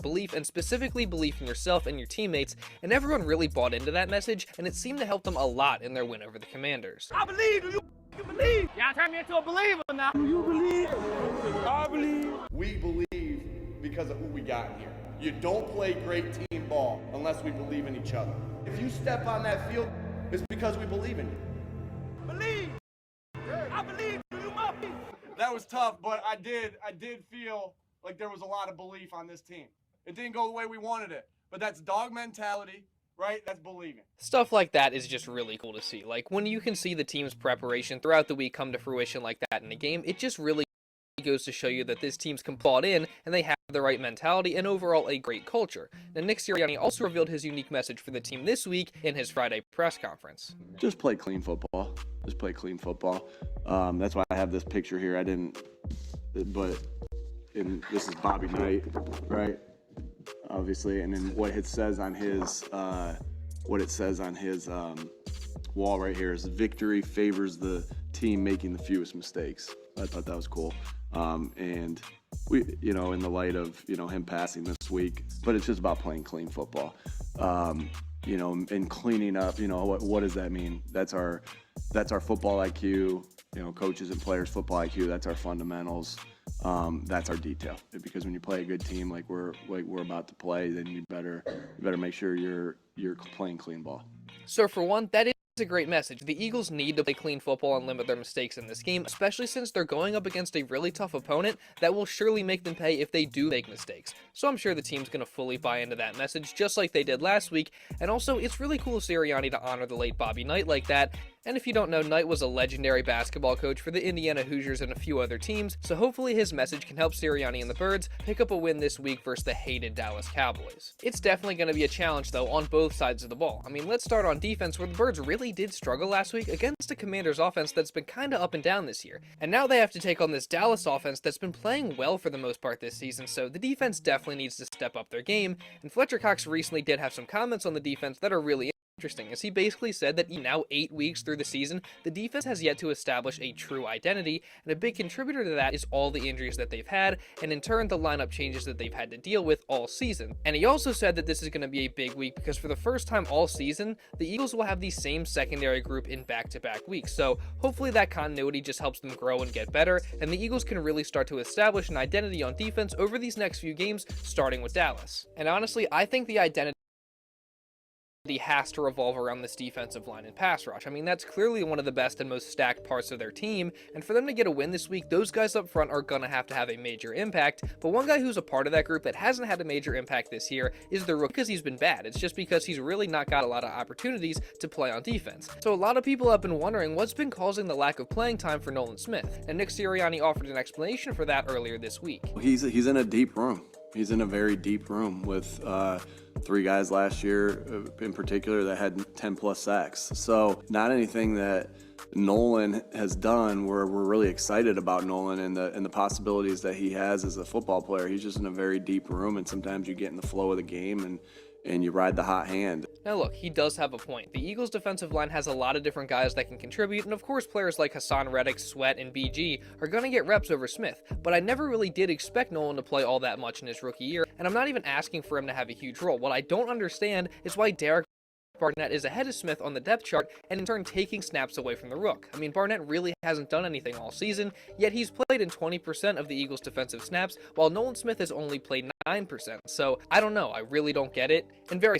belief, and specifically belief in yourself and your teammates, and everyone really bought into that message, and it seemed to help them a lot in their win over the Commanders. I believe. Do you believe? Y'all turn me into a believer now. Do you believe? I believe. We believe because of who we got in here. You don't play great team ball unless we believe in each other. If you step on that field, it's because we believe in you. Believe. I believe. Do you believe? That was tough, but I did feel like there was a lot of belief on this team. It didn't go the way we wanted it, but that's dog mentality, right? That's believing. Stuff like that is just really cool to see. Like, when you can see the team's preparation throughout the week come to fruition like that in a game, it just really goes to show you that this team's bought in and they have the right mentality and overall a great culture. Now, Nick Sirianni also revealed his unique message for the team this week in his Friday press conference. Just play clean football. Just play clean football. That's why I have this picture here. I didn't, but this is Bobby Knight, right? Obviously, and then what it says on his wall right here is victory favors the team making the fewest mistakes. I thought that was cool. And we, in the light of, him passing this week, but it's just about playing clean football, and cleaning up, what does that mean? That's our football IQ, coaches and players football IQ. That's our fundamentals. That's our detail, because when you play a good team like we're about to play, then you better make sure you're playing clean ball. So for one, that is a great message. The Eagles need to play clean football and limit their mistakes in this game, especially since they're going up against a really tough opponent that will surely make them pay if they do make mistakes. So I'm sure the team's going to fully buy into that message, just like they did last week. And also, it's really cool of Sirianni to honor the late Bobby Knight like that. And if you don't know, Knight was a legendary basketball coach for the Indiana Hoosiers and a few other teams, so hopefully his message can help Sirianni and the Birds pick up a win this week versus the hated Dallas Cowboys. It's definitely going to be a challenge, though, on both sides of the ball. I mean, let's start on defense, where the Birds really did struggle last week against a Commanders offense that's been kind of up and down this year. And now they have to take on this Dallas offense that's been playing well for the most part this season, so the defense definitely needs to step up their game. And Fletcher Cox recently did have some comments on the defense that are really interesting, as he basically said that now 8 weeks through the season, the defense has yet to establish a true identity, and a big contributor to that is all the injuries that they've had, and in turn the lineup changes that they've had to deal with all season. And he also said that this is going to be a big week because for the first time all season, the Eagles will have the same secondary group in back-to-back weeks, so hopefully that continuity just helps them grow and get better, and the Eagles can really start to establish an identity on defense over these next few games, starting with Dallas. And honestly, I think the identity has to revolve around this defensive line and pass rush. I mean, that's clearly one of the best and most stacked parts of their team, and for them to get a win this week, those guys up front are gonna have to have a major impact. But one guy who's a part of that group that hasn't had a major impact this year is the rookie, because he's been bad. It's just because he's really not got a lot of opportunities to play on defense. So a lot of people have been wondering what's been causing the lack of playing time for Nolan Smith, and Nick Sirianni offered an explanation for that earlier this week. He's in a deep room. He's in a very deep room with 3 guys last year in particular that had 10 plus sacks. So not anything that Nolan has done where we're really excited about Nolan and the possibilities that he has as a football player. He's just in a very deep room, and sometimes you get in the flow of the game and you ride the hot hand. Now look, he does have a point. The Eagles' defensive line has a lot of different guys that can contribute, and of course players like Hassan Reddick, Sweat, and BG are going to get reps over Smith, but I never really did expect Nolan to play all that much in his rookie year, and I'm not even asking for him to have a huge role. What I don't understand is why Derek Barnett is ahead of Smith on the depth chart and in turn taking snaps away from the Rook. I mean, Barnett really hasn't done anything all season, yet he's played in 20% of the Eagles' defensive snaps, while Nolan Smith has only played 9%. So I don't know, I really don't get it. And very